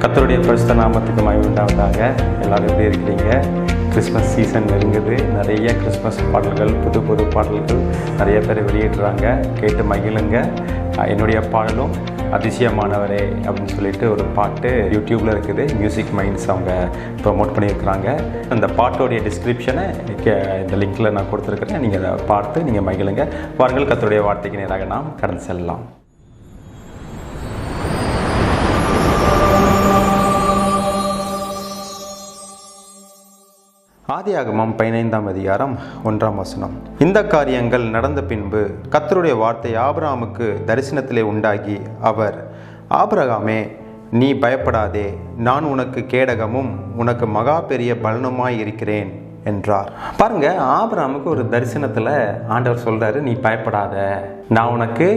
கர்த்தருடைய பரிசுத்த நாமத்துக்கு மகிமை உண்டாவதாக. எல்லாரும் எப்படி இருக்கிறீங்க? கிறிஸ்மஸ் சீசன் நெருங்குது. நிறைய கிறிஸ்மஸ் பாடல்கள், புது புது பாடல்கள் நிறைய பேர் வெளியிடுறாங்க. கேட்டு மகிழுங்க. என்னுடைய பாடலும் அதிசயமானவரே அப்படின்னு சொல்லிட்டு ஒரு பாட்டு யூடியூப்பில் இருக்குது. மியூசிக் மைண்ட்ஸ் அவங்க ப்ரொமோட் பண்ணியிருக்கிறாங்க. அந்த பாட்டோடைய டிஸ்கிரிப்ஷனை இந்த லிங்க்கில் நான் கொடுத்துருக்குறேன். நீங்கள் அதை பார்த்து நீங்கள் மகிழுங்க. வாருங்கள், கர்த்தருடைய வார்த்தைக்கு நேராக நாம் கடந்து செல்லலாம். ஆதியாகமம் 15ஆம் அதிகாரம் 1ஆம் வசனம். இந்த காரியங்கள் நடந்த பின்பு கர்த்தருடைய வார்த்தை ஆபிரகாமுக்கு தரிசனத்திலே உண்டாகி அவர், ஆபிரகாமே, நீ பயப்படாதே, நான் உனக்கு கேடகமும் உனக்கு மகா பெரிய பலனுமாய் இருக்கிறேன் என்றார். பாருங்க, ஆபிரகாமுக்கு ஒரு தரிசனத்தில் ஆண்டவர் சொல்றாரு, நீ பயப்படாத, நான் உனக்கு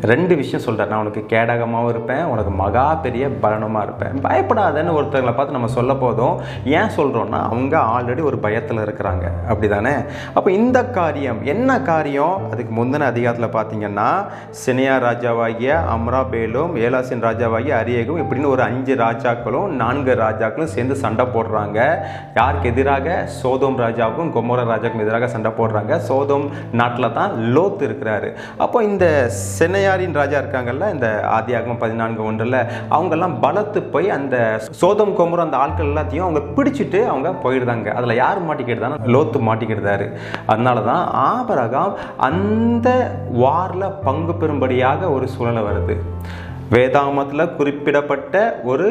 2 விஷயம் சொல்கிறார். நான் உனக்கு கேடகமாகவும் இருப்பேன், உனக்கு மகா பெரிய பலனுமாக இருப்பேன். பயப்படாதன்னு ஒருத்தர்களை பார்த்து நம்ம சொல்ல போதும். ஏன் சொல்கிறோன்னா, அவங்க ஆல்ரெடி ஒரு பயத்தில் இருக்கிறாங்க, அப்படி தானே? அப்போ இந்த காரியம் என்ன காரியம்? அதுக்கு முந்தின அதிகாரத்தில் பார்த்தீங்கன்னா, சினியா ராஜாவாகிய அம்ராபேலும் ஏலாசின் ராஜாவாகிய அரியேகும் இப்படின்னு ஒரு 5 ராஜாக்களும் 4 ராஜாக்களும் சேர்ந்து சண்டை போடுறாங்க. யாருக்கு எதிராக? சோதோம் ராஜாவுக்கும் கொமோரா ராஜாவுக்கும் எதிராக சண்டை போடுறாங்க. சோதோம் நாட்டில் தான் லோத் இருக்கிறாரு. அப்போ இந்த சினையாரின் ராஜா இருக்காங்கல்ல, இந்த ஆதியாகமம் 14:1 அவங்கெல்லாம் பலத்து போய் அந்த சோதம் கொமோரா அந்த ஆட்கள் எல்லாத்தையும் அவங்க பிடிச்சிட்டு அவங்க போயிடுறாங்க. அதில் யார் மாட்டிக்கிட்டுதானா? லோத்து மாட்டிக்கிட்டுதாரு. அதனால தான் ஆபிரகாம் அந்த வாரில் பங்கு பெறும்படியாக ஒரு சூழ்நிலை வருது. வேதாகமத்தில் குறிப்பிடப்பட்ட ஒரு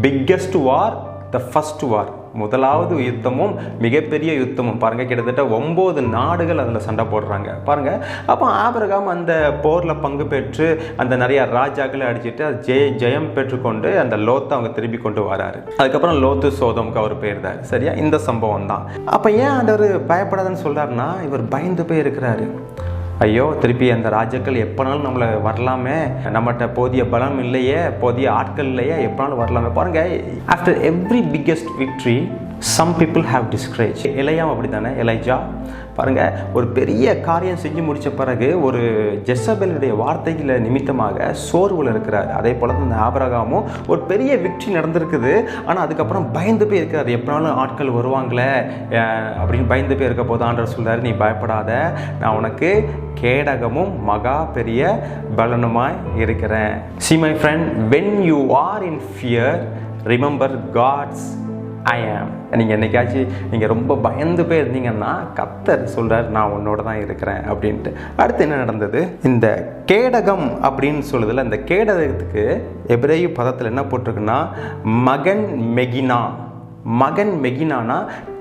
பிக்கெஸ்ட் வார், த ஃபர்ஸ்ட் வார், முதலாவது யுத்தமும் மிகப்பெரிய யுத்தமும். பாருங்க, கிட்டத்தட்ட 9 நாடுகள் அதில் சண்டை போடுறாங்க. பாருங்க, அப்போ ஆபிரகாம் அந்த போரில் பங்கு பெற்று அந்த நிறைய ராஜாக்களை அடிச்சுட்டு அது ஜெயம் பெற்றுக்கொண்டு அந்த லோத்தை அவங்க திரும்பி கொண்டு வராரு. அதுக்கப்புறம் லோத்து சோதமுக்கு அவர் போயிருந்தார். சரியா? இந்த சம்பவம் தான். அப்போ ஏன் ஆண்டவர் பயப்படாதுன்னு சொல்றாருன்னா, இவர் பயந்து போய் இருக்கிறாரு. ஐயோ, திருப்பி அந்த ராஜாக்கள் எப்போனாலும் நம்மளை வரலாமே, நம்மகிட்ட போதிய பலம் இல்லையே, போதிய ஆட்கள் இல்லையே, எப்போனாலும் வரலாமே. பாருங்க, after every biggest victory some people have discourage. எலையாம் அப்படி தானே? எலைஜா பாருங்க, ஒரு பெரிய காரியம் செஞ்சு முடித்த பிறகு ஒரு ஜெசபேலுடைய வார்த்தைகளை நிமித்தமாக சோர்வில் இருக்கிறார். அதே போல தான் இந்த ஆபிரகாமும் ஒரு பெரிய விக்ட்ரி நடந்திருக்குது. ஆனால் அதுக்கப்புறம் பயந்து போய் இருக்கிறார். எப்போனாலும் ஆட்கள் வருவாங்களே அப்படின்னு பயந்து போய் இருக்க போது ஆண்டவர் சொல்றாரு, நீ பயப்படாத, நான் உனக்கு கேடகமும் மகா பெரிய பலனுமாய் இருக்கிறேன். See my friend, when you are in fear, remember God's I am. நீங்கள் என்னைக்காச்சும் நீங்கள் ரொம்ப பயந்து போய் இருந்தீங்கன்னா கர்த்தர் சொல்கிறார், நான் உன்னோட தான் இருக்கிறேன் அப்படின்ட்டு. அடுத்து என்ன நடந்தது? இந்த கேடகம் அப்படின்னு சொல்லுதில்ல, இந்த கேடகத்துக்கு எபிரேய பதத்தில் என்ன போட்டிருக்குன்னா, மகன் மெகினா. மகன் மெகினானா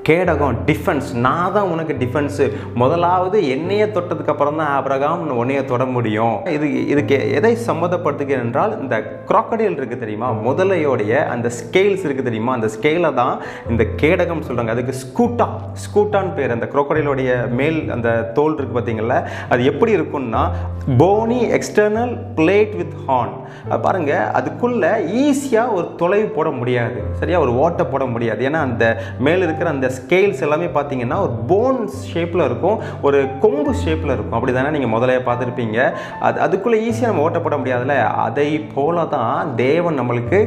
கேடகம், டிஃபென்ஸ். நான் தான் உனக்கு டிஃபென்ஸு. முதலாவது என்னையே தொட்டதுக்கு அப்புறம் தான் ஆபிரகாம் உன்னைய தொட முடியும். இதுக்கு எதை சம்மந்தப்படுத்துகிறேன் என்றால், இந்த க்ராக்கடைல் இருக்குது தெரியுமா, முதலையோடைய அந்த ஸ்கேல்ஸ் இருக்குது தெரியுமா, அந்த ஸ்கேலை தான் இந்த கேடகம் சொல்கிறாங்க. அதுக்கு ஸ்கூட்டான்னு பேர். அந்த க்ராக்கடைலோடைய மேல் அந்த தோல் இருக்குது பார்த்தீங்களா, அது எப்படி இருக்கும்னா bony external plate with horn. பாருங்க, அதுக்குள்ள ஈஸியாக ஒரு தொலைவு போட முடியாது, சரியா? ஒரு ஓட்டை போட முடியாது. ஏன்னா அந்த மேல் இருக்கிற அந்த ஸ்கேல்ஸ் எல்லாமே பார்த்தீங்கன்னா ஒரு போன் ஷேப்பில் இருக்கும், ஒரு கொம்பு ஷேப்பில் இருக்கும். அப்படி தானே நீங்கள் முதலையை பார்த்துருப்பீங்க. அதுக்குள்ளே ஈஸியாக நம்ம ஓட்ட போட முடியாதுல்ல. அதை போல தான் தேவன் நம்மளுக்கு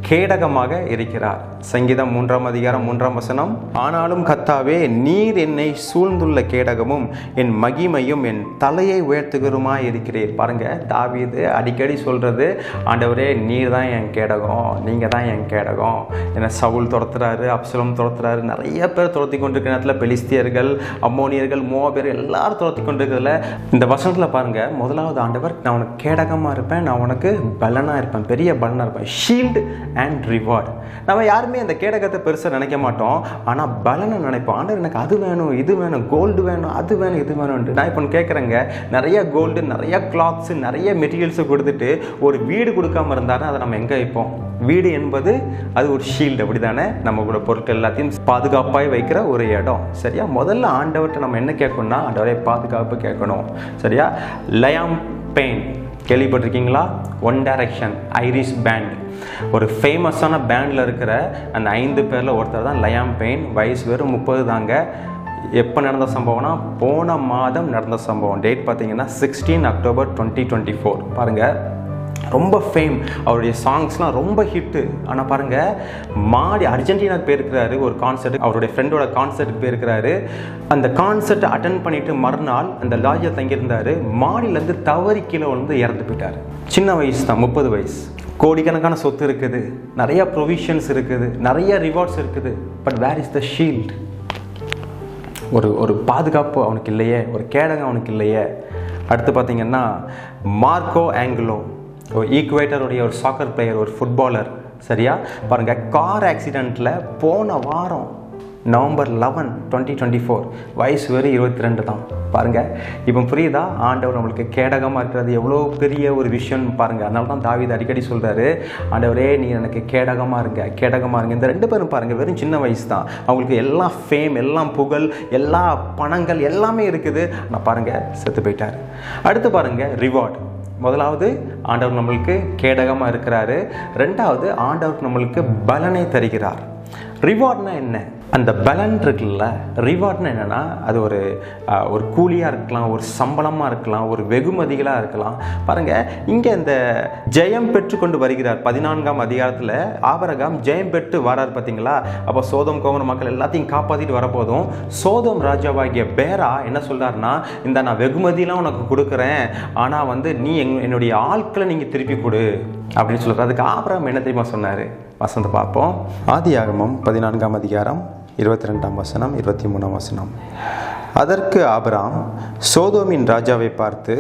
கேடகமாக இருக்கிறார். சங்கீதம் 3ஆம் அதிகாரம் 3ஆம் வசனம். ஆனாலும் கர்த்தாவே, நீர் என்னை சூழ்ந்துள்ள கேடகமும் என் மகிமையும் என் தலையை உயர்த்துகிறமாய் இருக்கிறீர். பாருங்க, தாவீது அடிக்கடி சொல்றது, ஆண்டவரே, நீர் தான் என் கேடகம், நீங்க தான் என் கேடகம். என்ன சவுல் துரத்துறாரு, அப்சலோம் துரத்துறாரு, நிறைய பேர் துரத்தி கொண்டிருக்கிற நேரத்தில் பெலிஸ்தியர்கள், அம்மோனியர்கள், மோவாபியர் எல்லாரும் துரத்தி கொண்டிருக்கிறதுல இந்த வசனத்தில் பாருங்க, முதலாவது ஆண்டவர், நான் உனக்கு கேடகமாக இருப்பேன், நான் உனக்கு பலனாக இருப்பேன், பெரிய பலனாக இருப்பேன், ஷீல்டு அண்ட் ரிவார்டு. நம்ம யாருமே அந்த கேடகத்தை பெருசாக நினைக்க மாட்டோம், ஆனால் பலனை நினைப்போம். ஆண்டவர், எனக்கு அது வேணும், இது வேணும், கோல்டு வேணும், அது வேணும், இது வேணும்ட்டு. நான் இப்போ கேட்குறேங்க, நிறைய கோல்டு, நிறைய கிளாத்ஸு, நிறைய மெட்டீரியல்ஸை கொடுத்துட்டு ஒரு வீடு கொடுக்காம இருந்தாருன்னா அதை நம்ம எங்கே வைப்போம்? வீடு என்பது அது ஒரு ஷீல்டு, அப்படி தானே? நம்மளோட பொருட்கள் எல்லாத்தையும் பாதுகாப்பாக வைக்கிற ஒரு இடம், சரியா? முதல்ல ஆண்டவர்கிட்ட நம்ம என்ன கேட்கணும்னா, ஆண்டவரே பாதுகாப்பு கேட்கணும், சரியா? லயாம் பெயின் கேள்விப்பட்டிருக்கீங்களா? ஒன் டைரக்ஷன் ஐரிஷ் பேண்ட், ஒரு ஃபேமஸான பேண்டில் இருக்கிற அந்த 5 பேரில் ஒருத்தர் தான் லயாம் பெயின். வயசு வெறும் 30 தாங்க. எப்போ நடந்த சம்பவம்னா, போன மாதம் நடந்த சம்பவம். டேட் பார்த்தீங்கன்னா 16 அக்டோபர் 2024. பாருங்கள், ரொம்ப ஃபேம், அவருடைய சாங்ஸ்லாம் ரொம்ப ஹிட்டு. ஆனால் பாருங்கள், அர்ஜென்டினாவுக்கு போயிருக்கிறாரு ஒரு கான்சர்ட், அவருடைய ஃப்ரெண்டோட கான்சர்ட்டுக்கு போயிருக்கிறாரு. அந்த கான்சர்ட்டை அட்டன் பண்ணிவிட்டு மறுநாள் அந்த லாட்ஜில் தங்கியிருந்தார். மாடியிலேருந்து தவறி கீழே வந்து இறந்து போயிட்டார். சின்ன வயசு தான், 30 வயசு. கோடிக்கணக்கான சொத்து இருக்குது, நிறைய ப்ரொவிஷன்ஸ் இருக்குது, நிறைய ரிவார்ட்ஸ் இருக்குது. But where is the shield? ஒரு பாதுகாப்பு அவனுக்கு இல்லையே, ஒரு கேடகம் அவனுக்கு இல்லையே. அடுத்து பார்த்திங்கன்னா மார்க்கோ ஆங்கிலோ, ஈக்குவேட்டருடைய ஒரு சாக்கர் பிளேயர், ஒரு ஃபுட்பாலர். சரியா பாருங்கள், கார் ஆக்சிடெண்ட்டில் போன வாரம் நவம்பர் 11, 2024, வயசு வெறும் 22 தான். பாருங்கள், இப்போ புரியுதா ஆண்டவர் நம்மளுக்கு கேடகமாக இருக்கிறது எவ்வளோ பெரிய ஒரு விஷயம்னு பாருங்கள். அதனால தான் தாவீது அடிக்கடி சொல்கிறாரு, ஆண்டவரே நீ எனக்கு கேடகமாக இருங்க, கேடகமாக இருங்க. இந்த 2 பேரும் பாருங்கள், வெறும் சின்ன வயசு தான். அவங்களுக்கு எல்லாம் ஃபேம், எல்லாம் புகழ், எல்லா பணங்கள் எல்லாமே இருக்குது. ஆனால் பாருங்கள், செத்து போயிட்டார். அடுத்து பாருங்கள், ரிவார்டு. முதலாவது, ஆண்டவர் நம்மளுக்கு கேடகமாக இருக்கிறாரு. ரெண்டாவது, ஆண்டவர் நம்மளுக்கு பலனை தருகிறார். ரிவார்ட்னா என்ன? அந்த பலன் இருக்குல்ல, ரிவார்ட்னா என்னென்னா அது ஒரு கூலியாக இருக்கலாம், ஒரு சம்பளமாக இருக்கலாம், ஒரு வெகுமதிகளாக இருக்கலாம். பாருங்கள், இங்கே இந்த ஜெயம் பெற்று கொண்டு வருகிறார். 14ஆம் அதிகாரத்தில் ஆபிரகாம் ஜெயம் பெற்று வரார் பார்த்தீங்களா? அப்போ சோதோம் கோமோரா மக்கள் எல்லாத்தையும் காப்பாற்றிட்டு வரப்போதும் சோதோம் ராஜாவாகிய பேரா என்ன சொல்கிறாருன்னா, இந்த நான் வெகுமதியெலாம் உனக்கு கொடுக்குறேன், ஆனால் வந்து நீ என்னுடைய ஆட்களை நீங்கள் திருப்பி கொடு அப்படின்னு சொல்கிறார். அதுக்கு ஆபிரகாம் என்ன தெரியுமா சொன்னார்? வசனத்தை பார்ப்போம். ஆதியாகமம் 14ஆம் அதிகாரம் 22ஆம் வசனம், 23ஆம் வசனம். அதற்கு ஆபிராம் சோதோமின் ராஜாவை பார்த்து,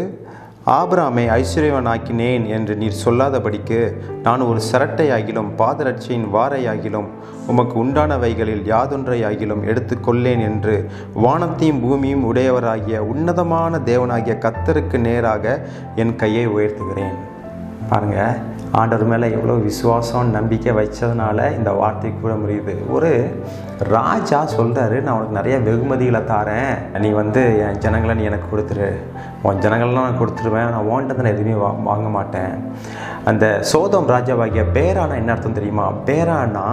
ஆபிராமை ஐஸ்வர்யவனாக்கினேன் என்று நீர் சொல்லாதபடிக்கு நான் ஒரு சரட்டையாகிலும் பாதரட்சியின் வாரையாகிலும் உமக்கு உண்டானவைகளில் யாதொன்றையாகிலும் எடுத்து கொள்ளேன் என்று வானத்தையும் பூமியும் உடையவராகிய உன்னதமான தேவனாகிய கர்த்தருக்கு நேராக என் கையை உயர்த்துகிறேன். பாருங்கள், ஆண்டவர் மேலே எவ்வளோ விசுவாசம் நம்பிக்கை வச்சதுனால இந்த வார்த்தை கூட முடியுது. ஒரு ராஜா சொல்கிறாரு, நான் உனக்கு நிறைய வெகுமதிகளை தாரேன், நீ வந்து என் ஜனங்களை நீ எனக்கு கொடுத்துரு, உன் ஜனங்கள்லாம் நான் கொடுத்துருவேன், நான் ஓன்ட்டு நான் எதுவுமே வாங்க மாட்டேன். அந்த சோதோம் ராஜாவாகிய பேரானா என்ன அர்த்தம் தெரியுமா? பேரானா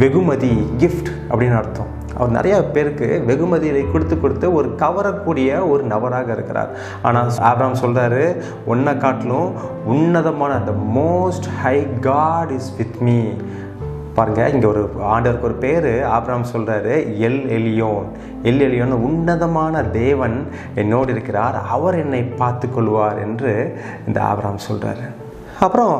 வெகுமதி, கிஃப்ட் அப்படின்னு அர்த்தம். அவர் நிறைய பேருக்கு வெகுமதியை கொடுத்து ஒரு கவரக்கூடிய ஒரு நபராக இருக்கிறார். ஆனால் ஆபிரகாம் சொல்கிறாரு, உன்னை காட்டிலும் உன்னதமான the most high God is with me. பாருங்கள், இங்கே ஒரு ஆண்டவருக்கு ஒரு பேர் ஆபிரகாம் சொல்கிறாரு, எல் எலியோன், உன்னதமான தேவன் என்னோடு இருக்கிறார், அவர் என்னை பார்த்து கொள்வார் என்று இந்த ஆபிரகாம் சொல்கிறாரு. அப்புறம்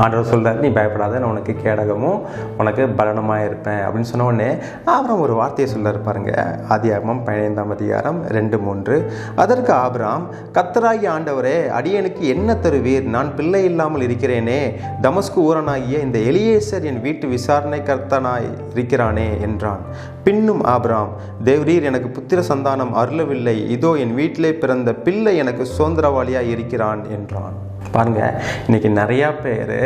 ஆண்டவர் சொல்கிறார், நீ பயப்படாத, நான் உனக்கு கேடகமும் உனக்கு பலனமாக இருப்பேன் அப்படின்னு சொன்ன உடனே ஆபிரகாம் ஒரு வார்த்தையை சொல்கிறார் பாருங்கள். ஆதியாகமம் 15ஆம் அதிகாரம் 2-3. அதற்கு ஆபிரகாம், கர்த்தராகிய ஆண்டவரே, அடியனுக்கு என்ன தருவீர்? நான் பிள்ளை இல்லாமல் இருக்கிறேனே, தமஸ்கு ஊரனாகிய இந்த எலியேசர் என் வீட்டு விசாரணை கர்த்தனாய் இருக்கிறானே என்றான். பின்னும் ஆபிரகாம், தேவரீர் எனக்கு புத்திர சந்தானம் அருளவில்லை, இதோ என் வீட்டிலே பிறந்த பிள்ளை எனக்கு சுதந்திரவாளியாக இருக்கிறான் என்றான். பாருங்க, இன்னைக்கு நிறையா பேர்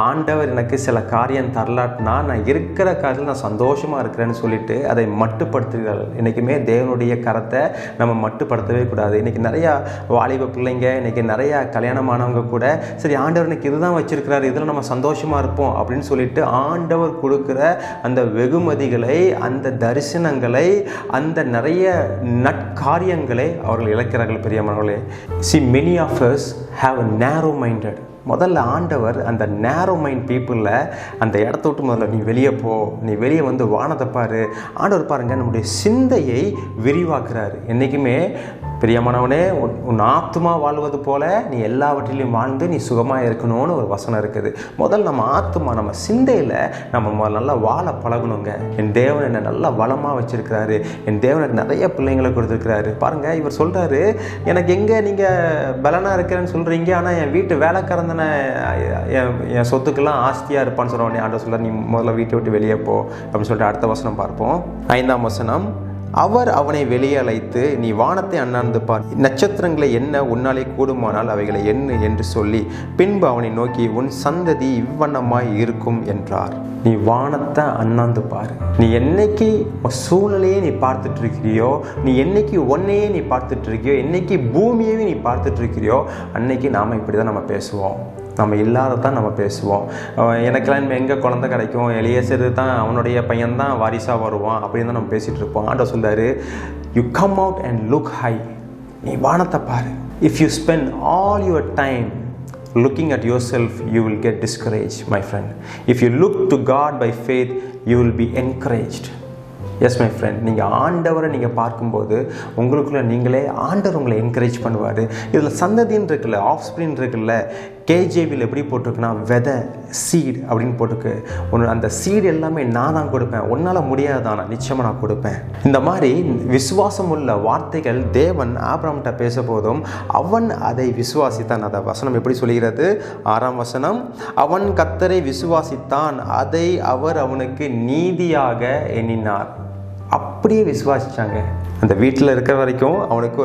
ஆண்டவர் எனக்கு சில காரியம் தரலாட்டினா நான் இருக்கிற காரியத்தில் நான் சந்தோஷமாக இருக்கிறேன்னு சொல்லிட்டு அதை மட்டுப்படுத்துகிறார்கள். இன்றைக்குமே தேவனுடைய கரத்தை நம்ம மட்டுப்படுத்தவே கூடாது. இன்றைக்கி நிறையா வாலிப பிள்ளைங்க, இன்றைக்கி நிறையா கல்யாணமானவங்க கூட சரி ஆண்டவர் இன்னைக்கு இதுதான் வச்சிருக்கிறாரு, இதில் நம்ம சந்தோஷமாக இருப்போம் அப்படின்னு சொல்லிட்டு ஆண்டவர் கொடுக்குற அந்த வெகுமதிகளை, அந்த தரிசனங்களை, அந்த நிறைய நற்காரியங்களை அவர்கள் இழக்கிறார்கள். பெரியமானவர்களே, see many of us have a narrow minded. முதல்ல ஆண்டவர் அந்த நேரோ மைண்ட் பீப்புளில் அந்த இடத்த விட்டு முதல்ல நீ வெளியே போ, நீ வெளியே வந்து வானத்தை பாரு. ஆண்டவர் பாருங்கள், நம்முடைய சிந்தையை விரிவாக்குறாரு. என்றைக்குமே பிரியமானவனே, உன் ஆத்மா வாழ்வது போல நீ எல்லாவற்றிலையும் வாழ்ந்து நீ சுகமாக இருக்கணும்னு ஒரு வசனம் இருக்குது. முதல்ல நம்ம ஆத்மா, நம்ம சிந்தையில் நம்ம நல்லா வாழ பழகணுங்க. என் தேவன் என்னை நல்லா வளமாக வச்சுருக்கிறாரு, என் தேவனுக்கு நிறைய பிள்ளைங்களை கொடுத்துருக்கிறாரு. பாருங்கள், இவர் சொல்கிறாரு, எனக்கு எங்கே நீங்கள் பலனாக இருக்கிறேன்னு சொல்கிறீங்க, ஆனால் என் வீட்டு வேலைக்காரன் தானே என் சொத்துக்கெல்லாம் ஆஸ்தியாக இருப்பான்னு சொன்ன உடனே ஆண்டவர் சொல்கிறார், நீ முதல்ல வீட்டை விட்டு வெளியே போ அப்படின்னு சொல்லிட்டு அடுத்த வசனம் பார்ப்போம். 5ஆம் வசனம். அவர் அவனை வெளியே அழைத்து, நீ வானத்தை அண்ணாந்து பார், நட்சத்திரங்களை என்ன உன்னாலே கூடுமானால் அவைகளை எண்ணு என்று சொல்லி பின்பு அவனை நோக்கி, உன் சந்ததி இவ்வண்ணமாய் இருக்கும் என்றார். நீ வானத்தை அண்ணாந்து பாரு. நீ என்னைக்கு சூழ்நிலையே நீ பார்த்துட்டு இருக்கிறியோ, நீ என்னைக்கு ஒன்னையே நீ பார்த்துட்டு இருக்கியோ, என்னைக்கு பூமியவே நீ பார்த்துட்டு இருக்கிறியோ, அன்னைக்கு நாம் இப்படி தான் நம்ம பேசுவோம். நம்ம இல்லாததான் நம்ம பேசுவோம். எனக்கெல்லாம் எங்கே குழந்தை கிடைக்கும், எலியேசர் தான் அவனுடைய பையன்தான் வாரிசாக வருவான் அப்படின்னு தான் நம்ம பேசிகிட்டு இருப்போம். ஆண்டவர் சொல்கிறாரு, you come out and look high. நீ வானத்தை பாரு. If you spend all your time looking at yourself, you will get discouraged, my friend. If you look to God by faith, you will be encouraged. S my friend, நீங்கள் ஆண்டவரை நீங்கள் பார்க்கும்போது உங்களுக்குள்ள நீங்களே ஆண்டவர் உங்களை என்கரேஜ் பண்ணுவார். இதில் சந்ததின்னு இருக்குல்ல, ஆஃப்ஸ்பிரிங் இருக்குல்ல, கேஜேவியில் எப்படி போட்டிருக்குன்னா விதை, சீட் அப்படின்னு போட்டிருக்கு. அந்த சீடு எல்லாமே நான் தான் கொடுப்பேன், உன்னால் முடியாதானா நிச்சயமாக நான் கொடுப்பேன். இந்த மாதிரி விசுவாசம் உள்ள வார்த்தைகள் தேவன் ஆபிரகாம்கிட்ட பேச போதும் அவன் அதை விசுவாசித்தான். அந்த வசனம் எப்படி சொல்கிறது? 6ஆம் வசனம், அவன் கர்த்தரை விசுவாசித்தான், அதை அவர் அவனுக்கு நீதியாக எண்ணினார். அப்படியே விசுவாசிச்சாங்க. அந்த வீட்டில் இருக்கிற வரைக்கும் அவனுக்கு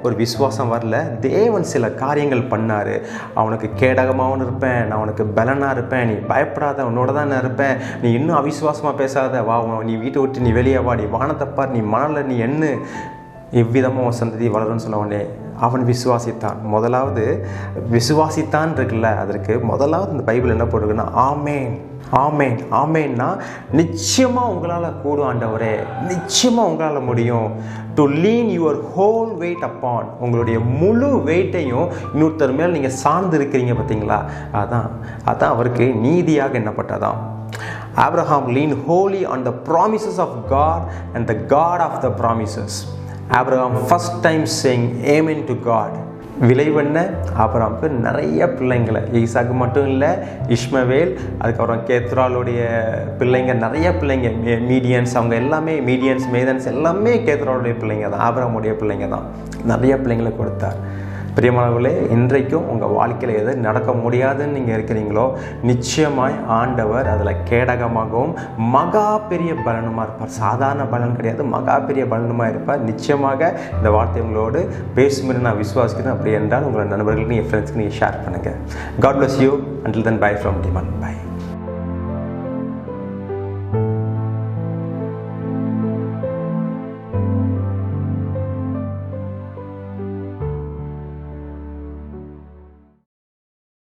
ஒரு விசுவாசம் வரல. தேவன் சில காரியங்கள் பண்ணார். அவனுக்கு கேடகமாகவும் இருப்பேன், நான் உனக்கு பலனாக இருப்பேன், நீ பயப்படாத, உன்னோட தான் நான் இருப்பேன், நீ இன்னும் அவிசுவாசமாக பேசாத, வா, நீ வீட்டை விட்டு நீ வெளியே வா, நீ வானத்தப்பார், நீ மணலை நீ எண்ணு, இவ்விதமாக சந்ததி வளரும்னு சொல்ல உடனே அவன் விசுவாசித்தான். முதலாவது விசுவாசித்தான் இருக்குல்ல, அதற்கு முதலாவது இந்த பைபிள் என்ன போட்டிருக்குன்னா ஆமேன். ஆமேன் ஆமேன்னா நிச்சயமாக உங்களால் கூடும் ஆண்டவரே, நிச்சயமாக உங்களால் முடியும். To lean your whole weight upon, உங்களுடைய முழு வெயிட்டையும் இன்னொருத்தர் மேல் நீங்கள் சார்ந்து இருக்கிறீங்க பார்த்தீங்களா, அதான் அவருக்கு நீதியாக எண்ணப்பட்டதாம். Abraham leaned wholly on the promises of God and the God of the promises. Abraham first time saying amen to God. விளைவென்ன? ஆபிரகாமுக்கு நிறைய பிள்ளைங்களை, ஈசாக்கு மட்டும் இல்லை, இஸ்மவேல், அதுக்கப்புறம் கேத்ராளுடைய பிள்ளைங்க, நிறைய பிள்ளைங்க, மீடியன்ஸ், அவங்க எல்லாமே மீடியன்ஸ், மேதன்ஸ் எல்லாமே கேத்ராளுடைய பிள்ளைங்க தான், ஆபிரகாமுடைய பிள்ளைங்க தான். நிறைய பிள்ளைங்களை கொடுத்தார். பிரியமானவர்களே, இன்றைக்கும் உங்கள் வாழ்க்கையில் எது நடக்க முடியாதுன்னு நீங்கள் இருக்கிறீங்களோ நிச்சயமாய் ஆண்டவர் அதில் கேடகமாகவும் மகா பெரிய பலனுமாக இருப்பார். சாதாரண பலன் கிடையாது, மகா பெரிய பலனுமாக இருப்பார். நிச்சயமாக இந்த வார்த்தை உங்களோடு பேசும்போது நான் விசுவாசிக்கிறேன். அப்படி என்றால் உங்களோட நண்பர்களுக்கு, என் ஃப்ரெண்ட்ஸ்க்கு நீங்கள் ஷேர் பண்ணுங்கள். God bless you. Until then, bye from Diman. Bye.